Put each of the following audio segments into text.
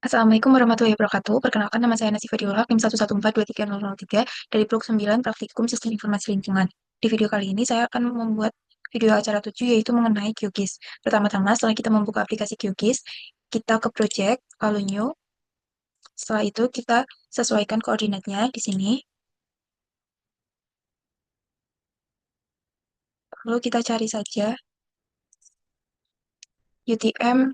Assalamualaikum warahmatullahi wabarakatuh. Perkenalkan, nama saya Nasifa Diullah, NIM 114230003 dari Blok 9 Praktikum Sistem Informasi Lingkungan. Di video kali ini saya akan membuat video acara 7 yaitu mengenai QGIS. Pertama-tama setelah kita membuka aplikasi QGIS, kita ke project, lalu new. Setelah itu kita sesuaikan koordinatnya di sini. Lalu kita cari saja UTM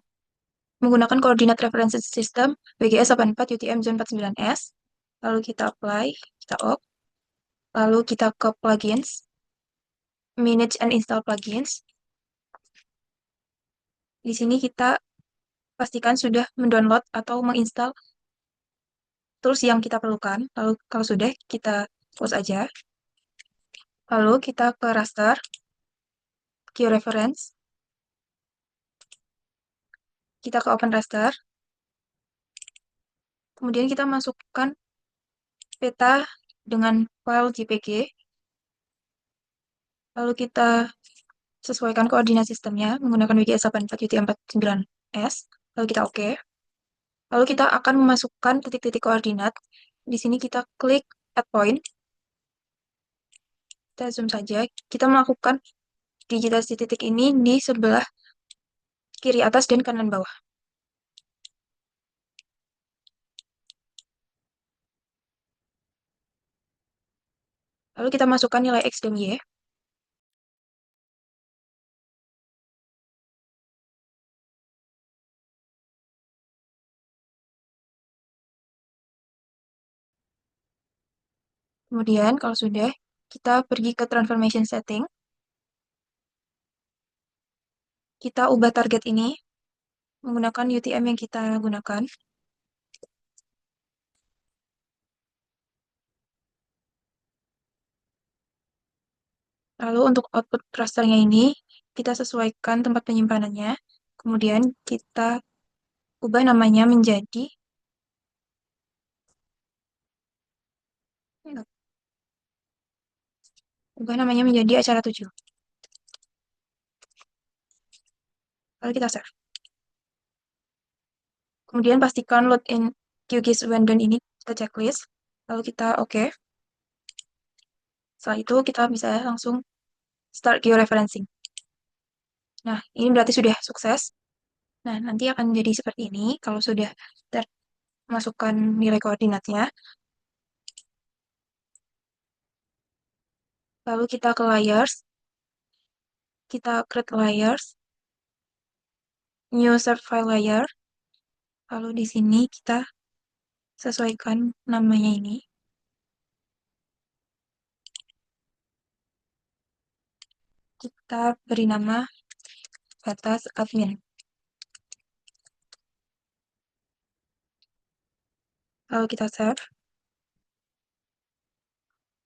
menggunakan koordinat reference system WGS 84 UTM zone 49S. Lalu kita apply, kita off. Lalu kita ke plugins, manage and install plugins. Di sini kita pastikan sudah mendownload atau menginstal tools yang kita perlukan. Lalu kalau sudah, kita close aja. Lalu kita ke raster, georeference. Kita ke open raster. Kemudian kita masukkan peta dengan file JPG. Lalu kita sesuaikan koordinat sistemnya menggunakan WGS 84 UT49S. Lalu kita oke. Lalu kita akan memasukkan titik-titik koordinat. Di sini kita klik add point. Kita zoom saja. Kita melakukan digitasi titik ini di sebelah kiri atas dan kanan bawah. Lalu kita masukkan nilai X dan Y. Kemudian kalau sudah, kita pergi ke transformation setting. Kita ubah target ini menggunakan UTM yang kita gunakan. Lalu untuk output rasternya ini, kita sesuaikan tempat penyimpanannya. Kemudian kita ubah namanya menjadi acara 7. Lalu kita save. Kemudian pastikan login QGIS when done ini ke checklist. Lalu kita oke. Setelah itu kita bisa langsung start georeferencing. Nah, ini berarti sudah sukses. Nah, nanti akan jadi seperti ini kalau sudah masukkan nilai koordinatnya. Lalu kita ke layers. Kita create layers. New save file layer. Lalu di sini kita sesuaikan namanya ini. Kita beri nama batas admin. Lalu kita save.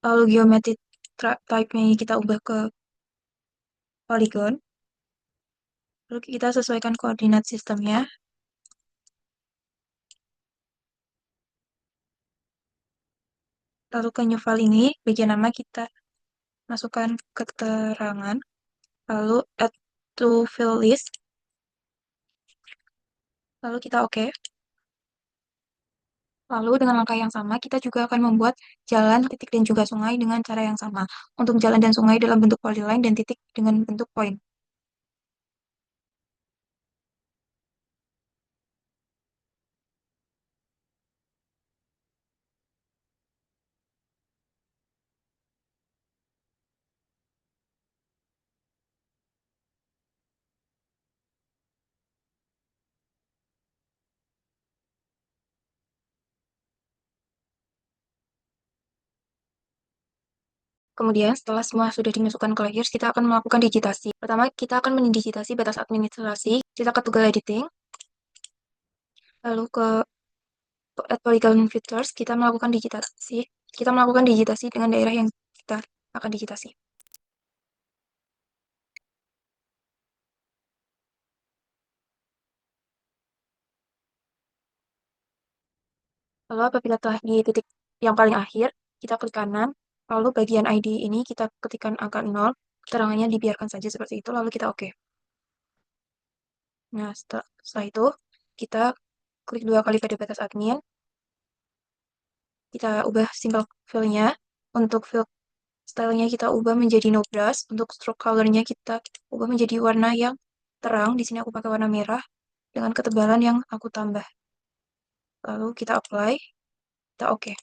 Lalu geometry type-nya kita ubah ke polygon. Lalu kita sesuaikan koordinat sistemnya. Lalu ke new file ini, bagian nama kita masukkan keterangan. Lalu add to fill list. Lalu kita oke. Lalu dengan langkah yang sama, kita juga akan membuat jalan, titik, dan juga sungai dengan cara yang sama. Untuk jalan dan sungai dalam bentuk polyline dan titik dengan bentuk point. Kemudian, setelah semua sudah dimasukkan ke layers, kita akan melakukan digitasi. Pertama, kita akan mendigitasi batas administrasi. Kita ke toggle editing. Lalu ke add polygon filters, kita melakukan digitasi. Kita melakukan digitasi dengan daerah yang kita akan digitasi. Lalu apabila telah di titik yang paling akhir, kita klik kanan. Lalu bagian ID ini kita ketikkan angka 0. Keterangannya dibiarkan saja seperti itu. Lalu kita oke. Nah, setelah itu, kita klik 2 kali pada batas admin, kita ubah symbol fill-nya. Untuk fill stylenya kita ubah menjadi no brush. Untuk stroke color-nya kita ubah menjadi warna yang terang. Di sini aku pakai warna merah dengan ketebalan yang aku tambah. Lalu kita apply, kita oke.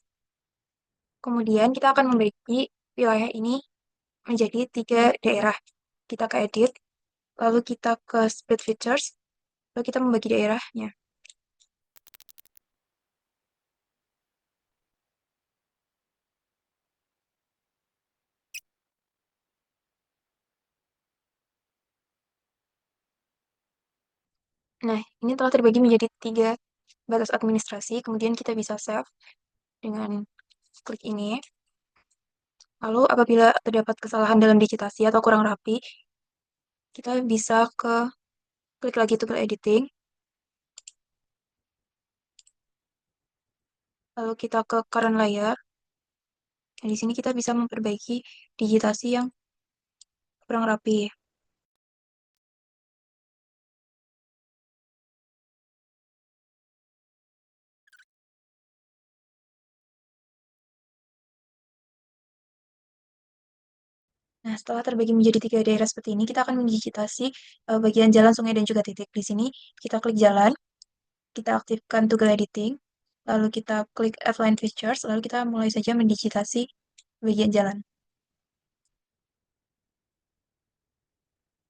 Kemudian kita akan membagi wilayah ini menjadi 3 daerah. Kita ke edit, lalu kita ke split features, lalu kita membagi daerahnya. Nah, ini telah terbagi menjadi 3 batas administrasi, kemudian kita bisa save dengan klik ini. Lalu apabila terdapat kesalahan dalam digitasi atau kurang rapi, kita bisa klik lagi tool editing, lalu kita ke current layer. Dan di sini kita bisa memperbaiki digitasi yang kurang rapi. Nah, setelah terbagi menjadi 3 daerah seperti ini, kita akan mendigitasi bagian jalan, sungai, dan juga titik. Di sini kita klik jalan, kita aktifkan toggle editing, lalu kita klik Add Features, lalu kita mulai saja mendigitasi bagian jalan.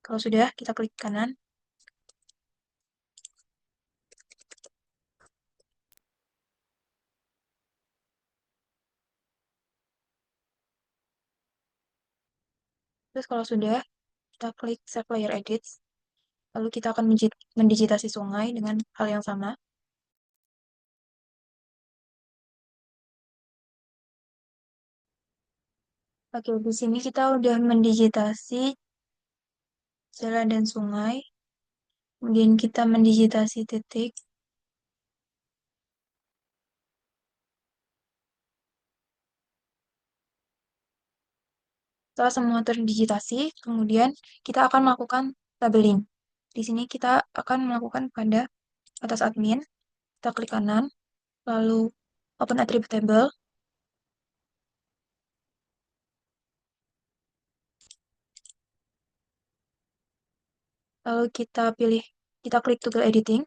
Kalau sudah, kita klik kanan. Terus kalau sudah, kita klik Save Layer Edits, lalu kita akan mendigitasi sungai dengan hal yang sama. Oke, di sini kita udah mendigitasi jalan dan sungai. Kemudian kita mendigitasi titik. Setelah semua terdigitasi, kemudian kita akan melakukan labeling. Di sini kita akan melakukan pada atas admin, kita klik kanan, lalu open attribute table, lalu kita klik toggle editing.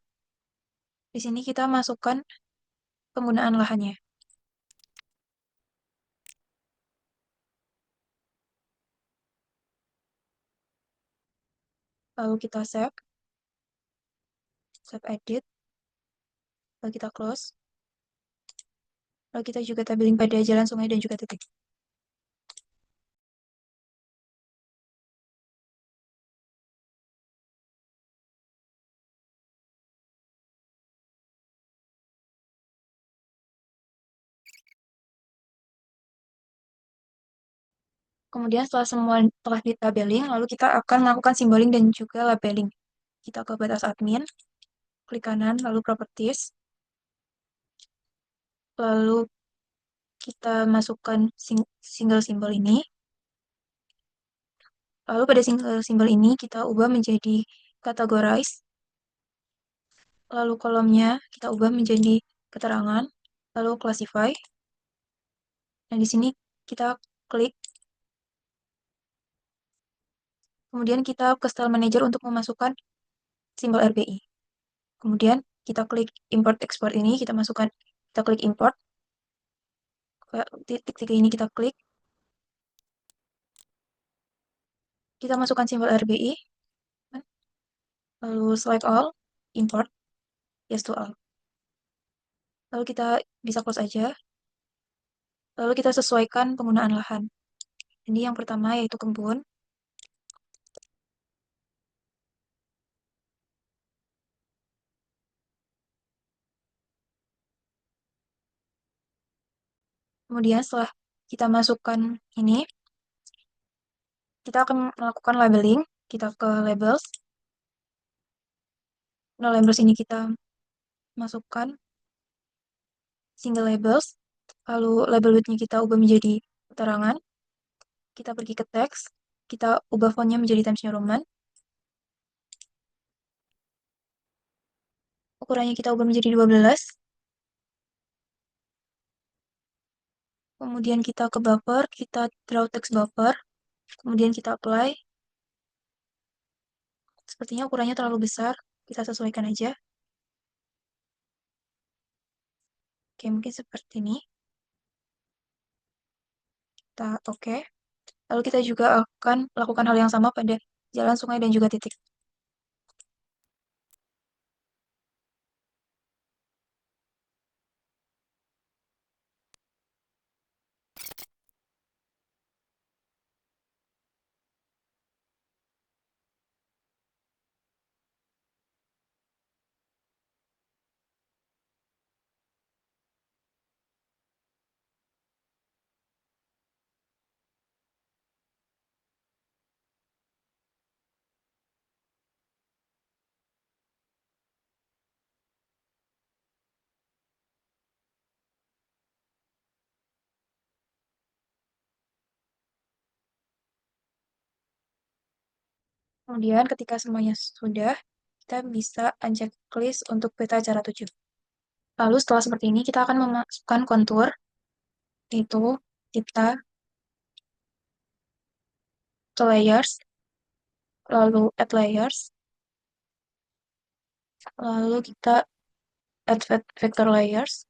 Di sini kita masukkan penggunaan lahannya. Lalu kita save edit, lalu kita close. Lalu kita juga tabeling pada jalan, sungai, dan juga titik. Kemudian setelah semua telah ditabeling, lalu kita akan melakukan simboling dan juga labeling. Kita ke batas admin, klik kanan, lalu properties, lalu kita masukkan single simbol ini. Lalu pada single simbol ini kita ubah menjadi categorize. Lalu kolomnya kita ubah menjadi keterangan, lalu classify. Dan di sini kita klik. Kemudian kita ke Style Manager untuk memasukkan simbol RBI. Kemudian kita klik import export ini, kita klik import. Titik tiga ini kita klik. Kita masukkan simbol RBI. Lalu select all, import, yes to all. Lalu kita bisa close aja. Lalu kita sesuaikan penggunaan lahan. Ini yang pertama yaitu kebun. Kemudian setelah kita masukkan ini, kita akan melakukan labeling. Kita ke labels. Nah, labels ini kita masukkan single labels. Lalu label width-nya kita ubah menjadi keterangan. Kita pergi ke teks. Kita ubah fontnya menjadi Times New Roman. ukurannya kita ubah menjadi 12. Kemudian kita ke buffer, kita draw text buffer. Kemudian kita apply. Sepertinya ukurannya terlalu besar. Kita sesuaikan aja. Oke, mungkin seperti ini. Kita oke. Lalu kita juga akan lakukan hal yang sama pada jalan, sungai, dan juga titik. Kemudian ketika semuanya sudah, kita bisa uncheck list untuk peta acara 7. Lalu setelah seperti ini, kita akan memasukkan kontur, yaitu kita ke layers, lalu add layers, lalu kita add vector layers.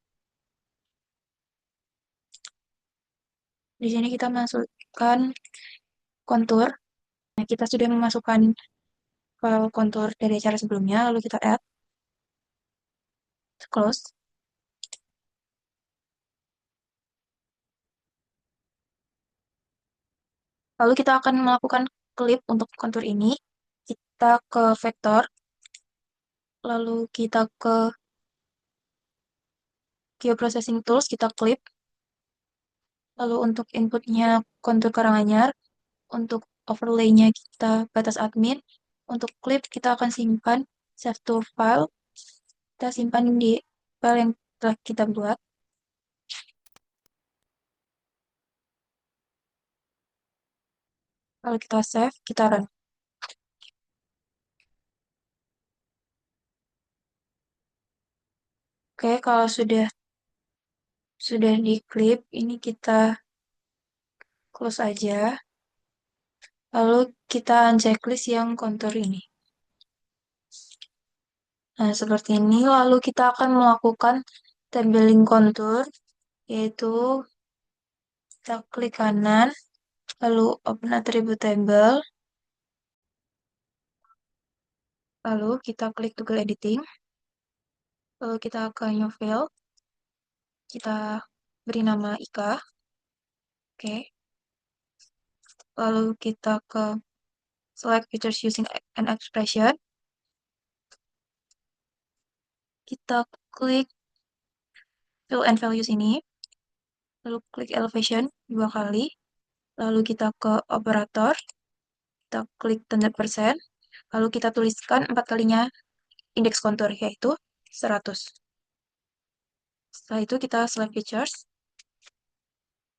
Di sini kita masukkan kontur. Nah, kita sudah memasukkan file kontur dari acara sebelumnya, lalu kita add, close. Lalu kita akan melakukan klip untuk kontur ini. Kita ke vektor, lalu kita ke Geoprocessing Tools, kita klip. Lalu untuk inputnya kontur Karanganyar, untuk overlay-nya kita batas admin. Untuk klip kita akan simpan save to file. Kita simpan di file yang telah kita buat. Lalu kita save, kita run. Oke, kalau sudah di klip, ini kita close aja. Lalu kita unchecklist yang kontur ini. Nah, seperti ini. Lalu kita akan melakukan tabelling kontur, yaitu kita klik kanan, lalu open attribute table, lalu kita klik toggle editing, lalu kita ke new file, kita beri nama Ika, oke. Lalu kita ke select features using an expression, kita klik fill and values ini, lalu klik elevation 2 kali, lalu kita ke operator, kita klik 100%, lalu kita tuliskan 4 kalinya indeks kontur, yaitu 100. Setelah itu kita select features,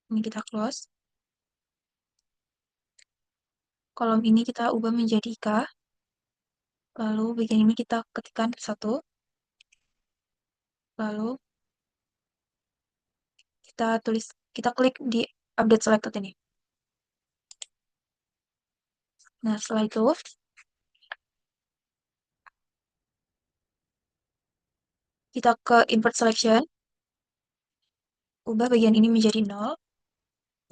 ini kita close. Kolom ini kita ubah menjadi Ika, lalu bagian ini kita ketikkan 1, lalu kita klik di update selected ini. Nah, setelah itu kita ke import selection, ubah bagian ini menjadi 0,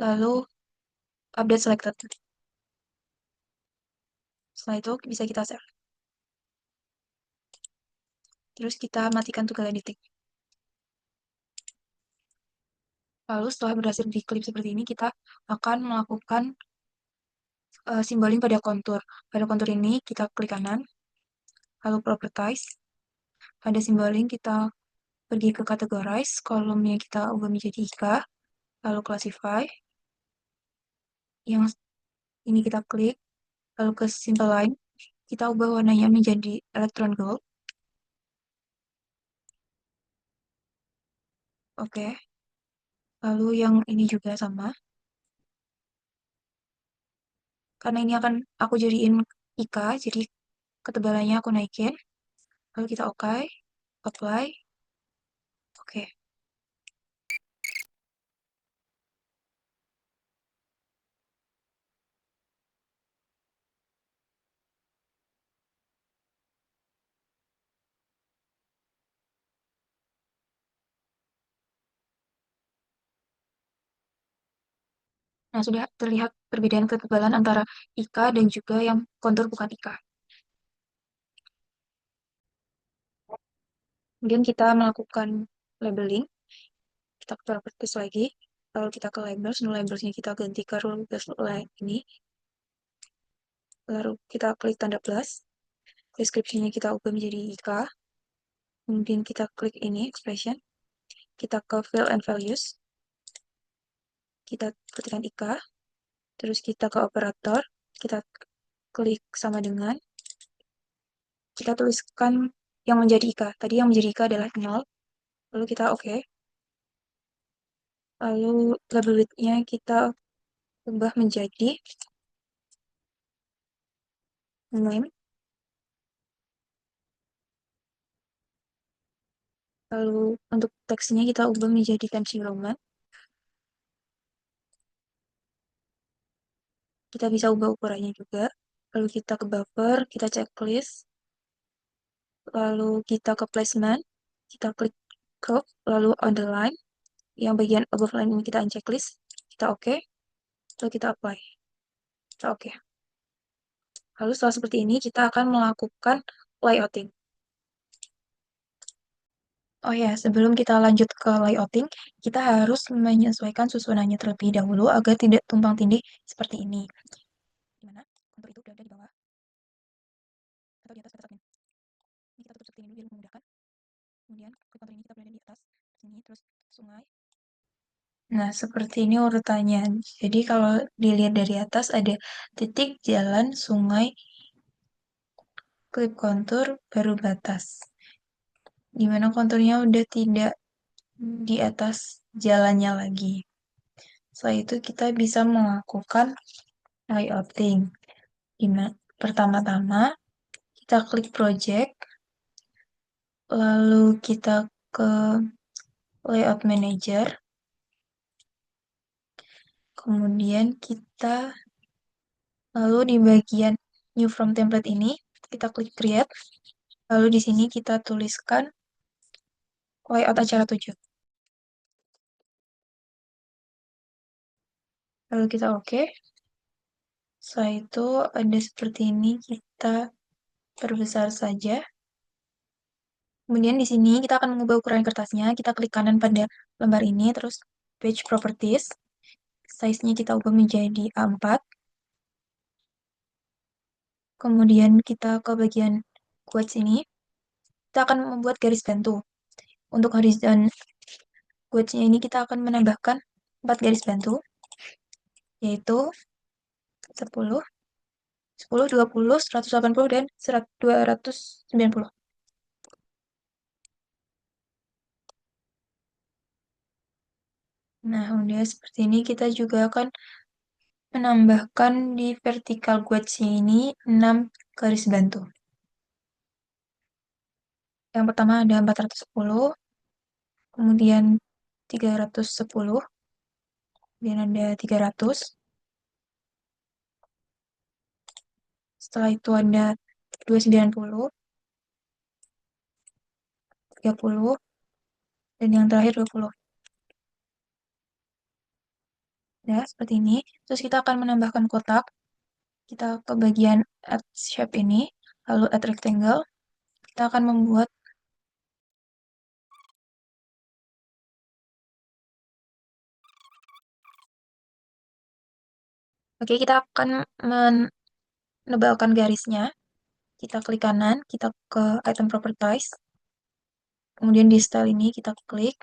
lalu update selected. Setelah itu bisa kita save. Terus kita matikan toggle editing. Lalu setelah berhasil diklip seperti ini, kita akan melakukan simboling pada kontur. Pada kontur ini kita klik kanan, lalu properties. Pada simboling kita pergi ke categorize, kolomnya kita ubah menjadi IKA, lalu classify. Yang ini kita klik, lalu ke simple line, kita ubah warnanya menjadi electron gold. Oke. Lalu yang ini juga sama. Karena ini akan aku jadiin IKA, jadi ketebalannya aku naikin. Lalu kita oke. apply. Oke. Nah, sudah terlihat perbedaan ketebalan antara IKA dan juga yang kontur bukan IKA. Kemudian kita melakukan labeling, kita ke properties lagi, lalu kita ke labels, labelsnya kita ganti ke rule based line ini, lalu kita klik tanda plus, deskripsinya kita ubah menjadi IKA, kemudian kita klik ini, expression, kita ke fill and values, kita ketikkan IKA, terus kita ke operator, kita klik sama dengan, kita tuliskan yang menjadi IKA. Tadi yang menjadi IKA adalah 0, lalu kita oke. Lalu label width-nya kita ubah menjadi name. Lalu untuk teksnya kita ubah menjadi Times New Roman. Kita bisa ubah ukurannya juga. Lalu kita ke buffer, kita checklist. Lalu kita ke placement, kita klik curve, lalu underline. Yang bagian above line ini kita unchecklist. Kita oke. Lalu kita apply. Kita oke. Lalu setelah seperti ini, kita akan melakukan layouting. Oh ya, sebelum kita lanjut ke layouting, kita harus menyesuaikan susunannya terlebih dahulu agar tidak tumpang tindih seperti ini. Dimana kontur itu berada di bawah atau di atas batas admin. Ini kita tutup seperti ini dulu biar memudahkan. Kemudian klik kontur ini kita berada di atas sini, terus sungai. Nah, seperti ini urutannya. Jadi kalau dilihat dari atas ada titik, jalan, sungai, klik kontur, baru batas. Dimana konturnya udah tidak di atas jalannya lagi. Setelah itu kita bisa melakukan layouting. Pertama-tama kita klik project, lalu kita ke layout manager, kemudian kita lalu di bagian new from template ini kita klik create, lalu di sini kita tuliskan layout acara 7. Lalu kita oke. Setelah itu ada seperti ini, kita perbesar saja. Kemudian di sini kita akan mengubah ukuran kertasnya. Kita klik kanan pada lembar ini, terus page properties. Size-nya kita ubah menjadi A4. Kemudian kita ke bagian quotes ini. Kita akan membuat garis bantu. Untuk horizon quotes-nya ini kita akan menambahkan 4 garis bantu, yaitu 10, 10, 20, 180, dan 290. Nah, udah seperti ini kita juga akan menambahkan di vertical quotes ini 6 garis bantu. Yang pertama ada 410, kemudian 310, kemudian ada 300. Setelah itu ada 290, 30, dan yang terakhir 20. Ya, seperti ini. Terus kita akan menambahkan kotak. Kita ke bagian add shape ini, lalu add rectangle. Kita akan membuat, oke, kita akan menebalkan garisnya. Kita klik kanan, kita ke item properties. Kemudian di style ini kita klik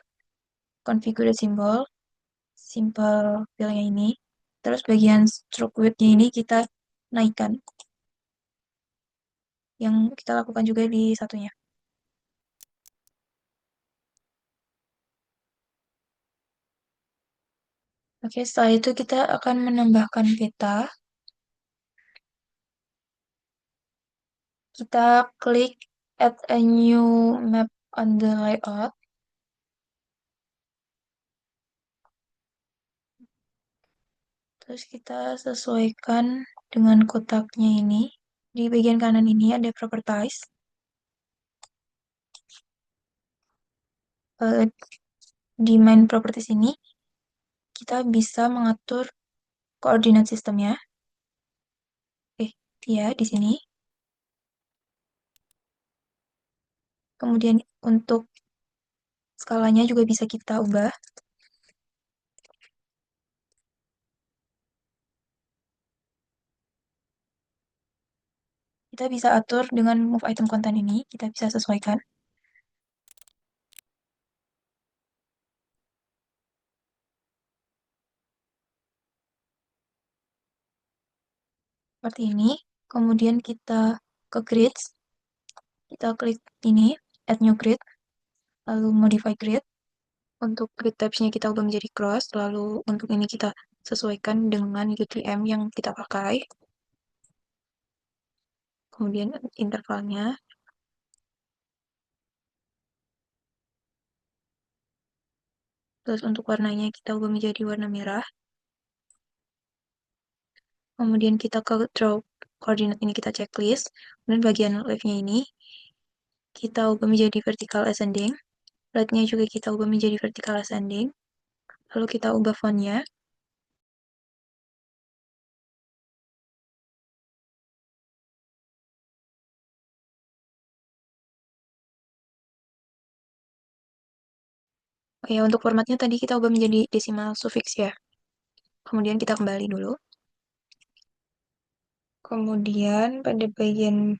configure symbol, simple fill-nya ini. Terus bagian stroke width-nya ini kita naikkan. Yang kita lakukan juga di satunya. Oke, setelah itu kita akan menambahkan peta. Kita klik add a new map on the layout. Terus kita sesuaikan dengan kotaknya ini. Di bagian kanan ini ada properties. Eh, di main properties ini kita bisa mengatur koordinat sistemnya. Ya, di sini. Kemudian untuk skalanya juga bisa kita ubah. Kita bisa atur dengan move item content ini, kita bisa sesuaikan. Seperti ini. Kemudian kita ke grids. Kita klik ini, add new grid. Lalu modify grid. Untuk grid types-nya kita ubah menjadi cross. Lalu untuk ini kita sesuaikan dengan UTM yang kita pakai. Kemudian intervalnya. Terus untuk warnanya kita ubah menjadi warna merah. Kemudian kita ke draw koordinat ini kita checklist. Kemudian bagian left-nya ini kita ubah menjadi vertical ascending. Right-nya juga kita ubah menjadi vertical ascending. Lalu kita ubah font-nya. Oh ya, untuk formatnya tadi kita ubah menjadi decimal suffix ya. Kemudian kita kembali dulu. Kemudian pada bagian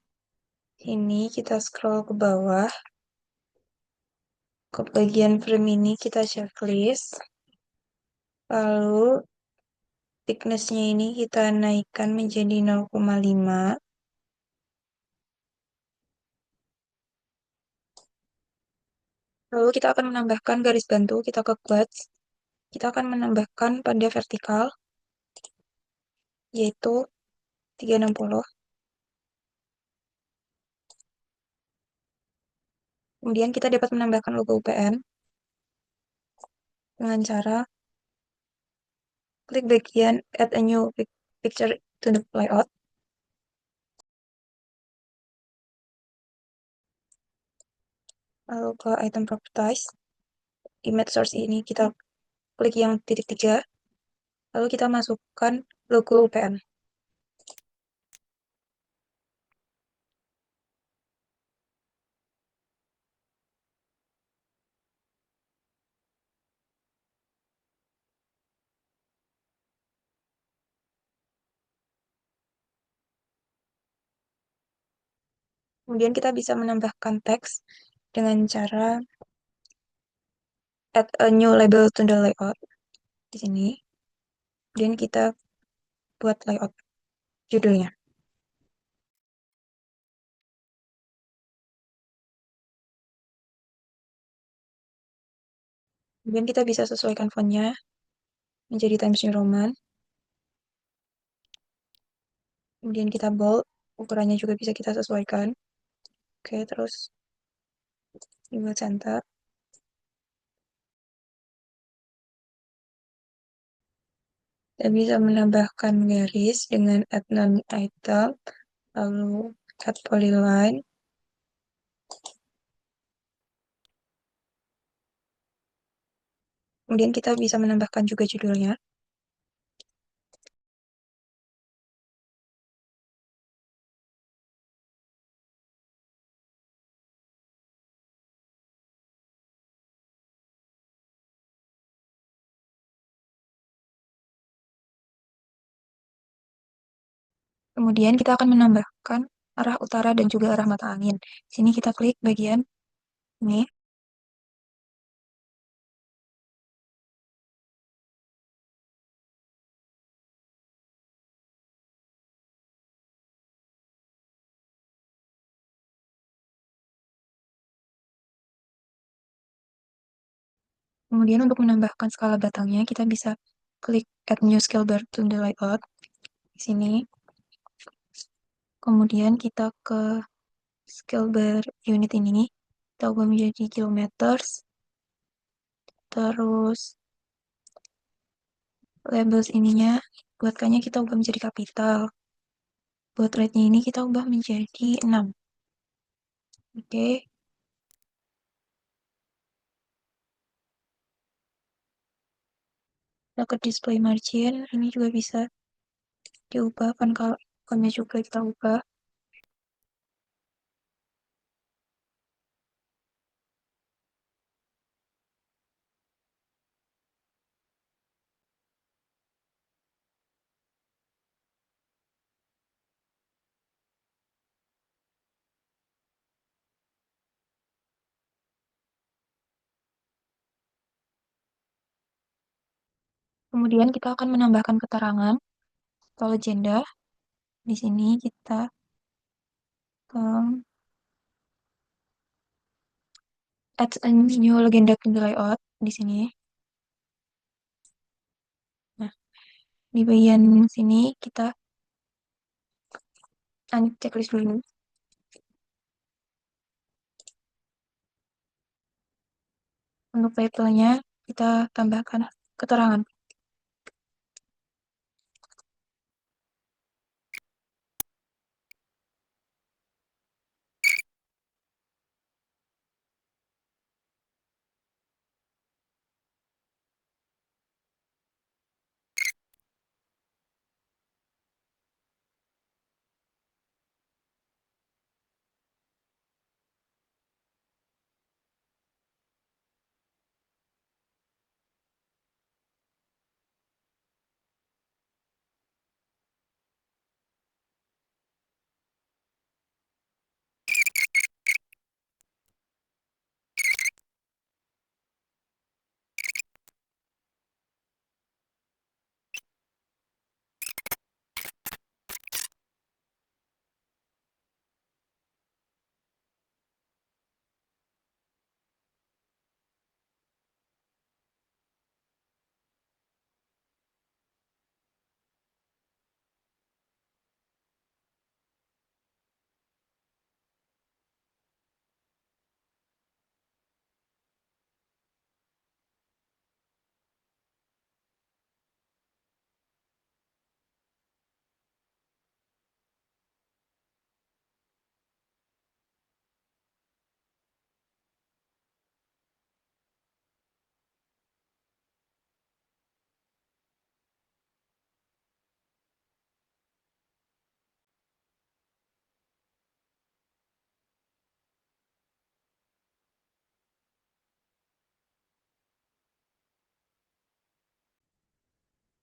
ini kita scroll ke bawah. Ke bagian frame ini kita checklist. Lalu thickness-nya ini kita naikkan menjadi 0,5. Lalu kita akan menambahkan garis bantu, kita ke quads. Kita akan menambahkan pada vertikal, yaitu 360. Kemudian kita dapat menambahkan logo UPN dengan cara klik bagian add a new picture to the layout. Lalu ke item properties. Image source ini kita klik yang titik 3. Lalu kita masukkan logo UPN. Kemudian kita bisa menambahkan teks dengan cara add a new label to the layout di sini. Kemudian kita buat layout judulnya. Kemudian kita bisa sesuaikan fontnya menjadi Times New Roman. Kemudian kita bold, ukurannya juga bisa kita sesuaikan. Oke, terus dibuat center. Kita bisa menambahkan garis dengan add non-item, lalu add polyline. Kemudian kita bisa menambahkan juga judulnya. Kemudian kita akan menambahkan arah utara dan juga arah mata angin. Sini kita klik bagian ini. Kemudian untuk menambahkan skala batangnya, kita bisa klik Add New Scale Bar to the Layout di sini. Kemudian kita ke scale bar unit ini. kita ubah menjadi kilometers, terus labels ininya, buat K-nya kita ubah menjadi kapital, buat rate-nya ini kita ubah menjadi 6. Oke, kita ke display margin, ini juga bisa diubah kan, kalau ikonnya juga kita ubah. Kemudian kita akan menambahkan keterangan atau legenda. Di sini kita add a new legenda to the layout di sini. Nah, di bagian sini kita checklist dulu. Untuk title-nya kita tambahkan keterangan.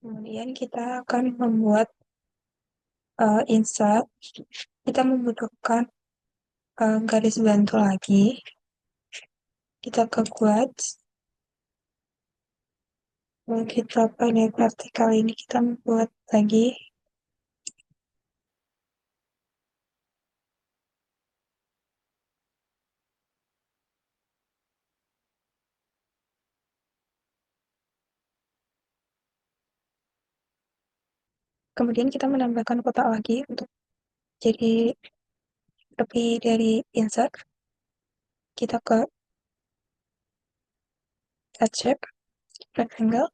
Kemudian kita akan membuat insert. Kita membutuhkan garis bantu lagi. Kita ke quotes. Lalu kita pada vertikal ini kita membuat lagi. Kemudian kita menambahkan kotak lagi untuk jadi lebih dari insert. Kita ke add shape, rectangle.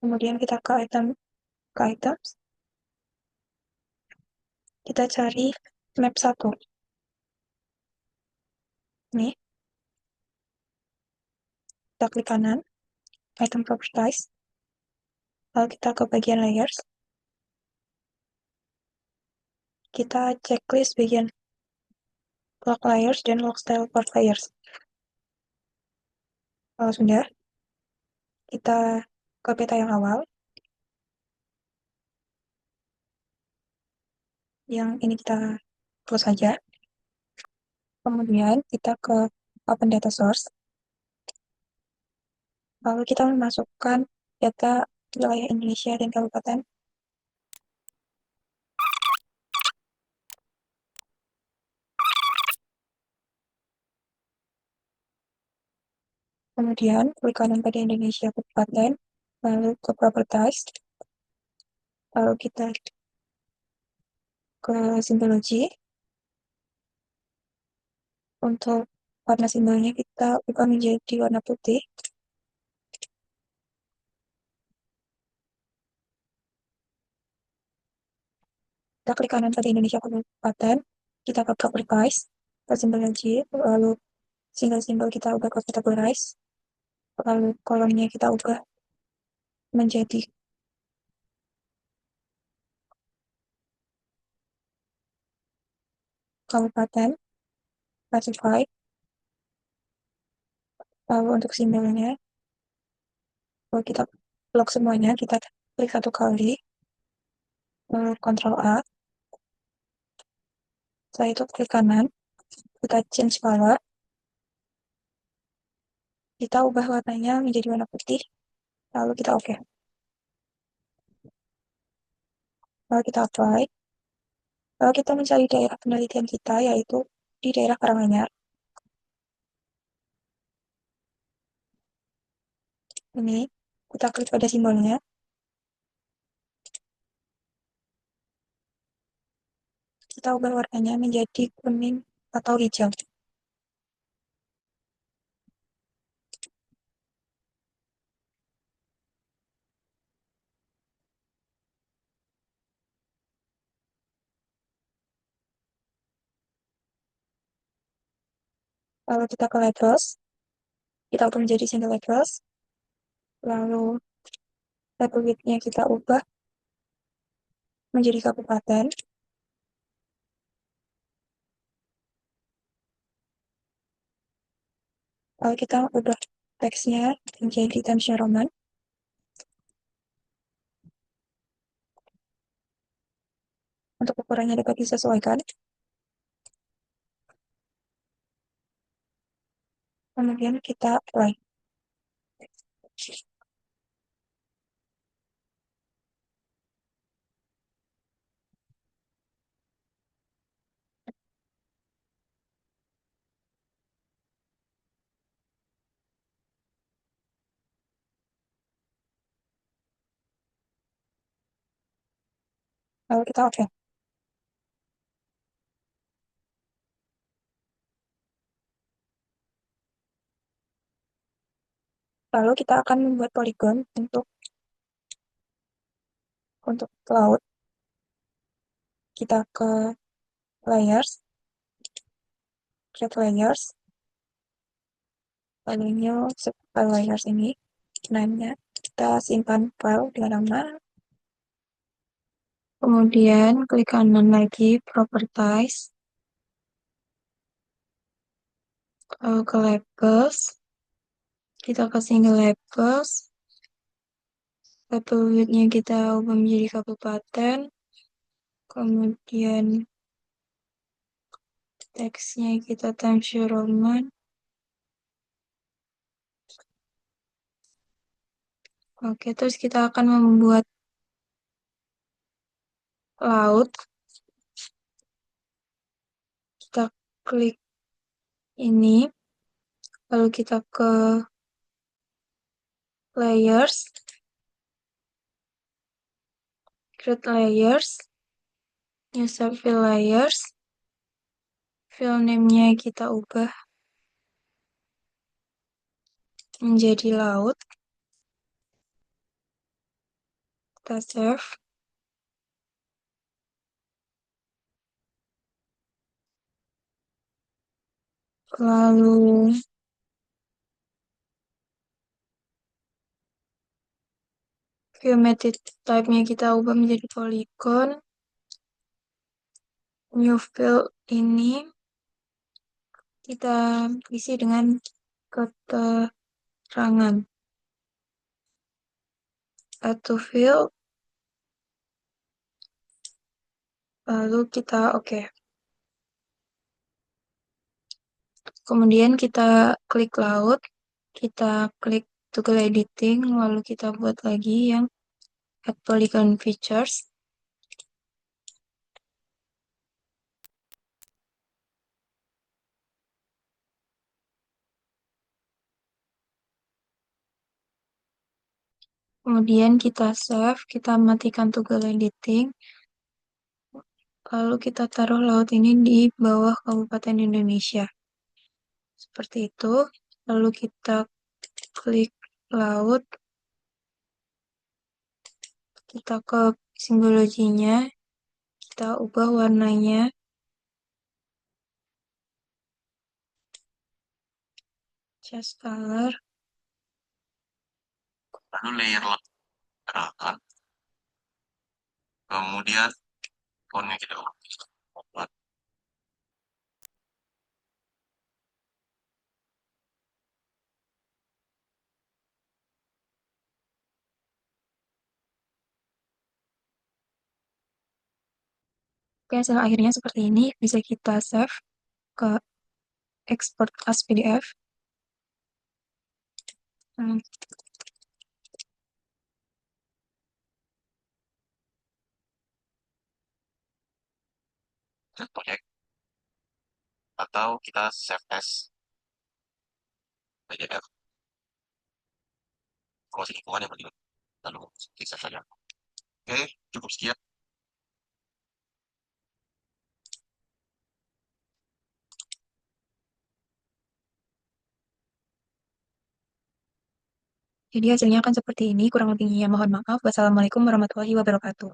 Kemudian kita ke items. Kita cari map 1. Nih, kita klik kanan, item properties. Lalu kita ke bagian layers. Kita checklist bagian lock layers dan lock style part layers. Kalau sudah, kita ke peta yang awal. Yang ini kita close saja. Kemudian kita ke open data source. Lalu kita memasukkan data wilayah Indonesia dan kabupaten. Kemudian klik kanan pada Indonesia kabupaten, lalu ke properties, lalu kita ke symbology, Untuk warna simbolnya kita ubah menjadi warna putih. Kita klik kanan pada Indonesia Kabupaten, kita ke categorize, ke simbol J, lalu single simbol kita ubah ke categorize, lalu kolomnya kita ubah menjadi kabupaten, classify, lalu untuk simbolnya, lalu kita lock semuanya, kita klik satu kali, lalu Ctrl A, setelah itu klik kanan, kita change color, kita ubah warnanya menjadi warna putih, lalu kita oke. Lalu kita apply, lalu kita mencari daerah penelitian kita, yaitu di daerah Karanganyar. Ini, kita klik pada simbolnya, kita ubah warnanya menjadi kuning atau hijau. Lalu kita ke labels, kita ubah menjadi single labels, lalu label width-nya kita ubah menjadi kabupaten, lalu kita ubah teksnya menjadi Times New Roman, untuk ukurannya dapat disesuaikan, kemudian kita apply. Lalu kita oke. Lalu kita akan membuat polygon untuk cloud. Kita ke layers, create layers, lalu new file layers ini, name-nya kita simpan file dengan nama, kemudian klik kanan lagi, properties, lalu ke labels, kita ke single labels, label width-nya kita ubah menjadi kabupaten, kemudian teksnya kita Times New Roman, oke, terus kita akan membuat laut, kita klik ini, lalu kita ke layers, create layers, new fill layers, file name-nya kita ubah menjadi laut, kita save, lalu geometry type-nya kita ubah menjadi polygon, new fill ini kita isi dengan keterangan add to fill, lalu kita oke. Kemudian kita klik laut, kita klik toggle editing, lalu kita buat lagi yang add polygon features. Kemudian kita save, kita matikan toggle editing, lalu kita taruh laut ini di bawah Kabupaten Indonesia. Seperti itu. Lalu kita klik laut, kita ke simbologinya, kita ubah warnanya, chest color, lalu layer gerakan, kemudian fontnya kita buat. Oke, hasil akhirnya seperti ini. Bisa kita save ke export as PDF. Hmm, Project atau kita save as PDF informasi lingkungan yang penting, lalu klik save saja. Oke, cukup sekian. Jadi hasilnya akan seperti ini. Kurang lebihnya mohon maaf. Wassalamualaikum warahmatullahi wabarakatuh.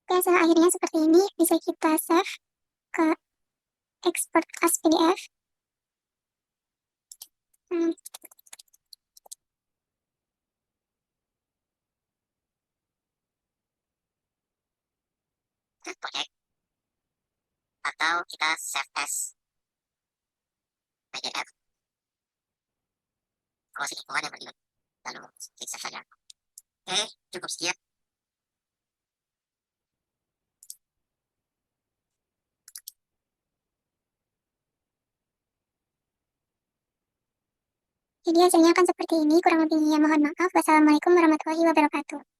Oke, hasil akhirnya seperti ini. Bisa kita save ke export as PDF. Hmm, atau kita save as PDF kalau lingkungan yang berlink, lalu klik save saja. Oke, cukup sekian. Jadi hasilnya akan seperti ini, kurang lebihnya mohon maaf. Wassalamualaikum warahmatullahi wabarakatuh.